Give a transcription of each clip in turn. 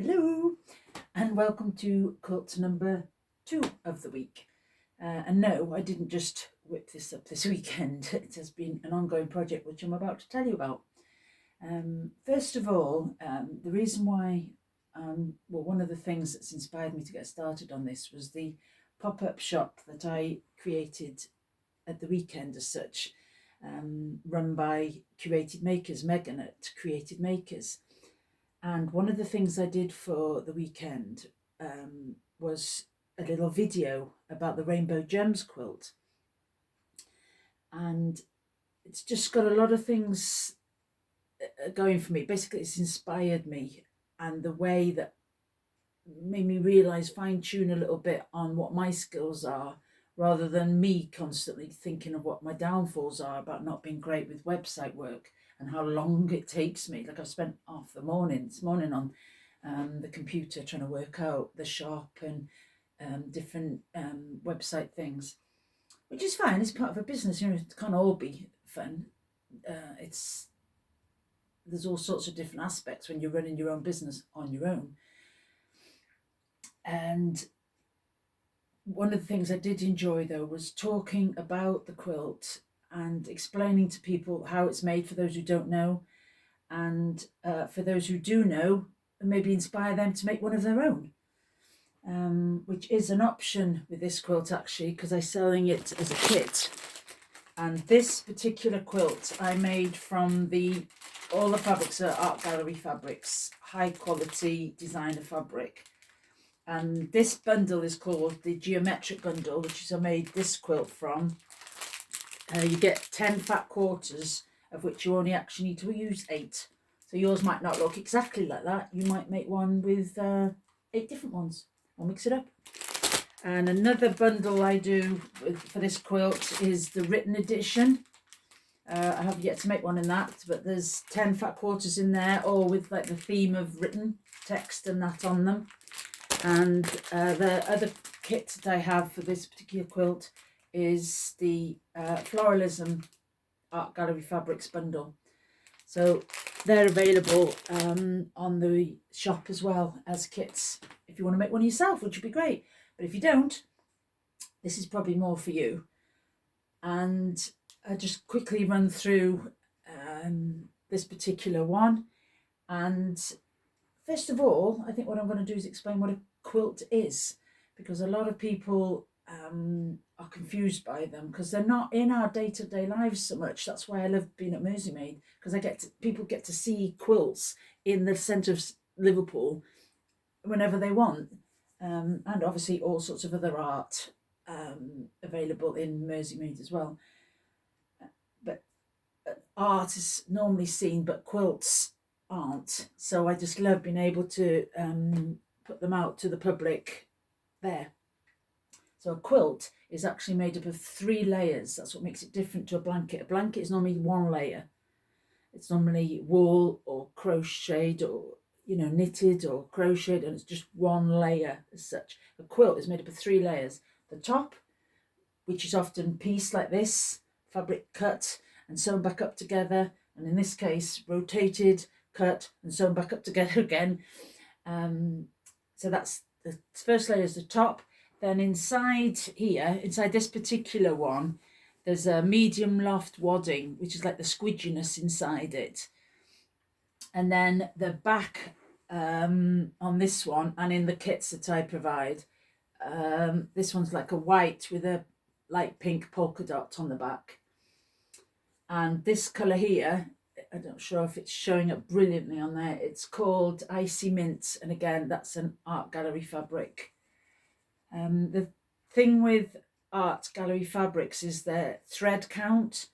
Hello and welcome to quilt number 2 of the week. And no, I didn't just whip this up this weekend. It has been an ongoing project which I'm about to tell you about. First of all, the reason why, one of the things that's inspired me to get started on this was the pop-up shop that I created at the weekend as such, run by Curated Makers, Megan at Created Makers. And one of the things I did for the weekend was a little video about the Rainbow Gems quilt. And it's just got a lot of things going for me. Basically, it's inspired me, and the way that made me realise, fine-tune a little bit on what my skills are, rather than me constantly thinking of what my downfalls are about not being great with website work and how long it takes me. Like, I've spent half the morning this morning on the computer trying to work out the shop and different website things, which is fine. It's part of a business, it can't all be fun. There's all sorts of different aspects when you're running your own business on your own. And one of the things I did enjoy, though, was talking about the quilt and explaining to people how it's made, for those who don't know, and for those who do know, maybe inspire them to make one of their own, which is an option with this quilt, actually, because I'm selling it as a kit. And this particular quilt I made from all the fabrics are Art Gallery fabrics, high quality designer fabric. And this bundle is called the Geometric Bundle, which is I made this quilt from. You get 10 fat quarters, of which you only actually need to use 8. So yours might not look exactly like that. You might make one with 8 different ones. I'll mix it up. And another bundle I do for this quilt is the written edition. I have yet to make one in that, but there's 10 fat quarters in there, all with like the theme of written text and that on them. And the other kit that I have for this particular quilt is the Floralism Art Gallery Fabrics bundle. So they're available on the shop as well as kits if you want to make one yourself, which would be great. But if you don't, this is probably more for you. And I just quickly run through this particular one. And first of all, I think what I'm going to do is explain what a quilt is, because a lot of people are confused by them because they're not in our day-to-day lives so much. That's why I love being at Merseymaid, because people get to see quilts in the centre of Liverpool whenever they want, and obviously all sorts of other art available in Merseymaid as well. But art is normally seen, but quilts aren't. So I just love being able to put them out to the public there. So a quilt is actually made up of 3 layers. That's what makes it different to a blanket. A blanket is normally 1 layer. It's normally wool or crocheted or knitted or crocheted, and it's just 1 layer as such. A quilt is made up of 3 layers. The top, which is often pieced like this, fabric cut and sewn back up together, and in this case rotated, cut and sewn back up together again. So that's the first layer is the top. Then inside here, inside this particular one, there's a medium loft wadding, which is like the squidginess inside it. And then the back on this one, and in the kits that I provide, this one's like a white with a light pink polka dot on the back. And this colour here, I'm not sure if it's showing up brilliantly on there, it's called Icy Mint, and again that's an Art Gallery fabric. The thing with Art Gallery fabrics is their thread count.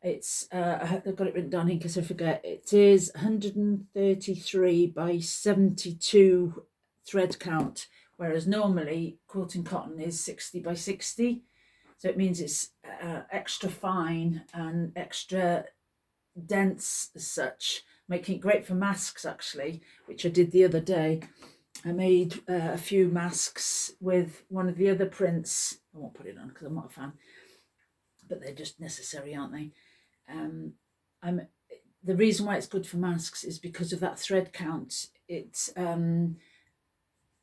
It's I've got it written down in case I forget. It is 133 by 72 thread count, whereas normally quilting cotton is 60 by 60. So it means it's extra fine and extra dense as such, making it great for masks, actually, which I did the other day. I made a few masks with one of the other prints. I won't put it on because I'm not a fan, but they're just necessary, aren't they? the reason why it's good for masks is because of that thread count. It's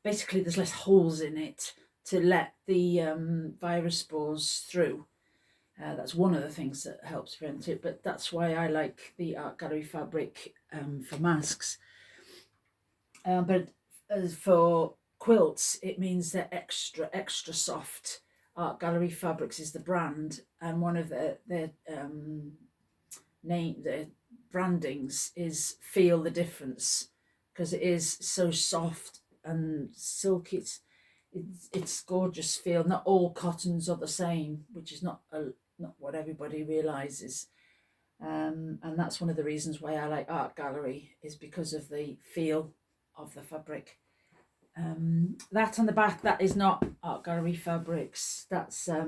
basically there's less holes in it to let the virus spores through. That's one of the things that helps prevent it, but that's why I like the art gallery fabric for masks. But as for quilts, it means they're extra soft. Art Gallery Fabrics is the brand, and one of their brandings is Feel the Difference, because it is so soft and silky. It's gorgeous feel. Not all cottons are the same, which is not what everybody realizes. And that's one of the reasons why I like Art Gallery, is because of the feel of the fabric. That on the back, that is not Art Gallery Fabrics. That's a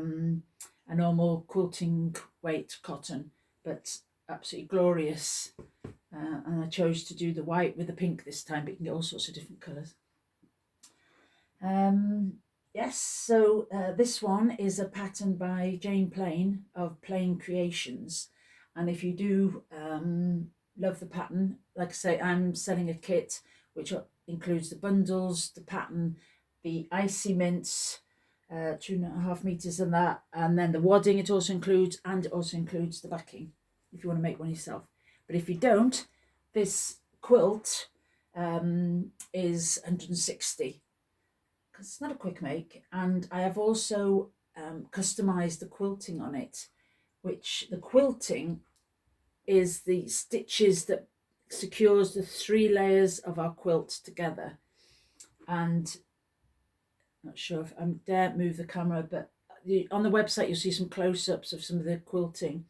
normal quilting weight cotton, but absolutely glorious. And I chose to do the white with the pink this time, but you can get all sorts of different colours. Yes, so this one is a pattern by Jane Plain of Plain Creations. And if you do love the pattern, like I say, I'm selling a kit which includes the bundles, the pattern, the icy mints, 2.5 meters and that, and then the wadding it also includes, and it also includes the backing if you want to make one yourself. But if you don't, this quilt is 160, because it's not a quick make. And I have also customized the quilting on it, which the quilting is the stitches that secures the 3 layers of our quilt together. And I'm not sure if I dare move the camera, but on the website you'll see some close-ups of some of the quilting.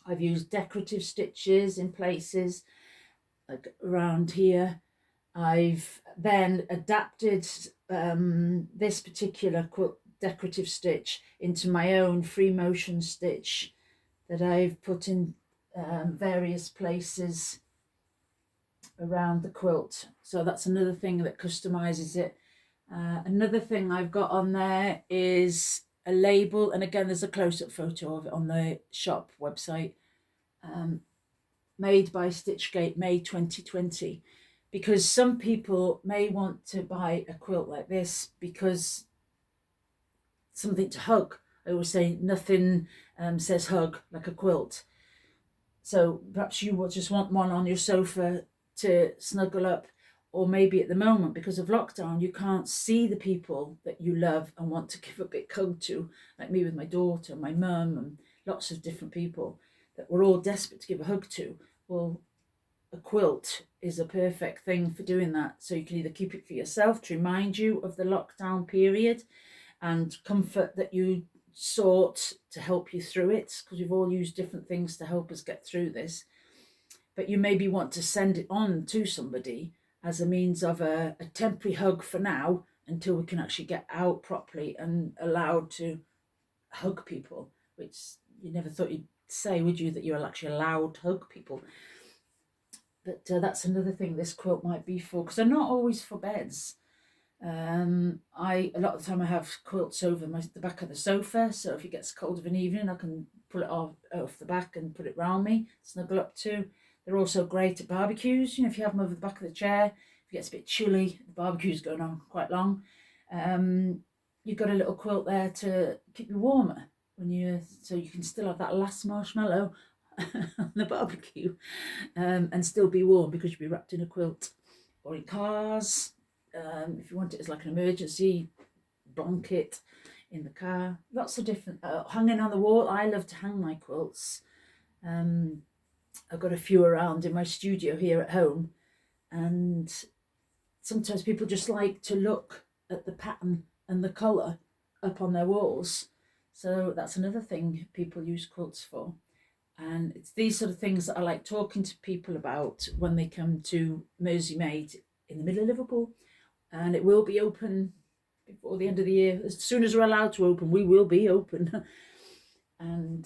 I've used decorative stitches in places, like around here. I've then adapted this particular quilt decorative stitch into my own free motion stitch that I've put in various places around the quilt. So that's another thing that customizes it. Another thing I've got on there is a label, and again there's a close-up photo of it on the shop website, made by Stitchgate, May 2020, because some people may want to buy a quilt like this because something to hug. I always say nothing says hug like a quilt. So perhaps you will just want one on your sofa to snuggle up, or maybe at the moment, because of lockdown, you can't see the people that you love and want to give a big hug to, like me with my daughter, my mum, and lots of different people that we're all desperate to give a hug to. Well, a quilt is a perfect thing for doing that. So you can either keep it for yourself to remind you of the lockdown period and comfort that you sought to help you through it, because we've all used different things to help us get through this. But you maybe want to send it on to somebody as a means of a temporary hug for now, until we can actually get out properly and allowed to hug people, which you never thought you'd say, would you, that you're actually allowed to hug people. But that's another thing this quilt might be for, because they're not always for beds. A lot of the time I have quilts over the back of the sofa, so if it gets cold of an evening I can pull it off the back and put it round me, snuggle up to. They're also great at barbecues, if you have them over the back of the chair, if it gets a bit chilly, the barbecue's going on quite long, you've got a little quilt there to keep you warmer so you can still have that last marshmallow on the barbecue, and still be warm because you'll be wrapped in a quilt. Or in cars, if you want it as like an emergency blanket in the car. Lots of different hanging on the wall. I love to hang my quilts. I've got a few around in my studio here at home, and sometimes people just like to look at the pattern and the colour up on their walls. So that's another thing people use quilts for. And it's these sort of things that I like talking to people about when they come to Merseymaid in the middle of Liverpool. And it will be open before the end of the year. As soon as we're allowed to open, we will be open. And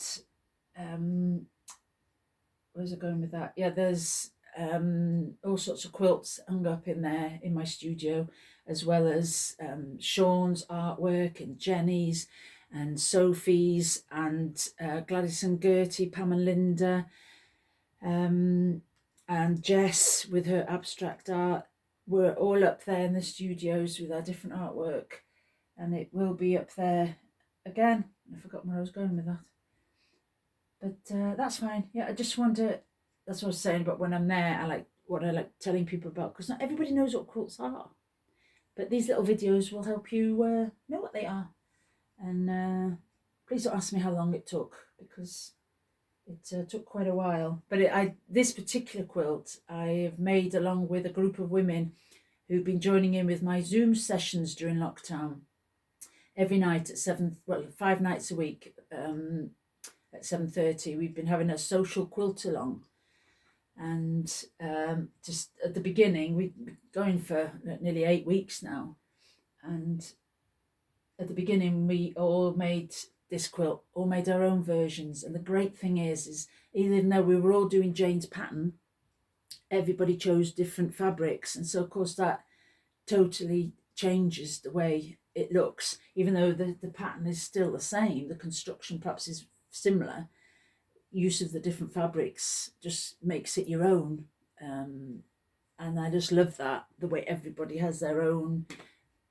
where's I going with that? Yeah, there's all sorts of quilts hung up in there in my studio, as well as Sean's artwork and Jenny's and Sophie's and Gladys and Gertie, Pam and Linda. and Jess with her abstract art. We're all up there in the studios with our different artwork, and it will be up there again. I forgot where I was going with that, but that's fine. Yeah, I just want to. That's what I was saying about when I'm there. I like what I like telling people about, because not everybody knows what quilts are, but these little videos will help you know what they are. And please don't ask me how long it took, because it took quite a while. But this particular quilt I have made along with a group of women who've been joining in with my Zoom sessions during lockdown. Every night at 5 nights a week, at 7:30, we've been having a social quilt along. And just at the beginning, we've been going for nearly 8 weeks now. And at the beginning, we all made this quilt, all made our own versions. And the great thing is even though we were all doing Jane's pattern, everybody chose different fabrics. And so, of course, that totally changes the way it looks. Even though the pattern is still the same, the construction perhaps is similar, use of the different fabrics just makes it your own. And I just love that, the way everybody has their own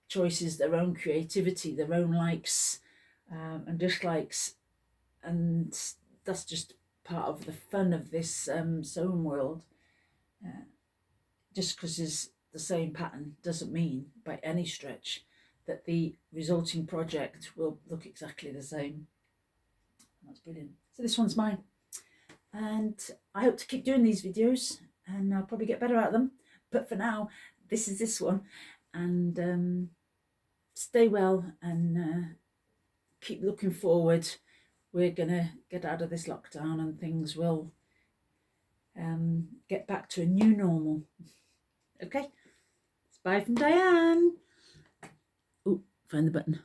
choices, their own creativity, their own likes and dislikes. And that's just part of the fun of this sewing world. Just because it's the same pattern doesn't mean by any stretch that the resulting project will look exactly the same. That's brilliant. So this one's mine, and I hope to keep doing these videos, and I'll probably get better at them. But for now, this is this one, and stay well, and keep looking forward. We're gonna get out of this lockdown, and things will get back to a new normal. Okay, bye from Diane. Oh, find the button.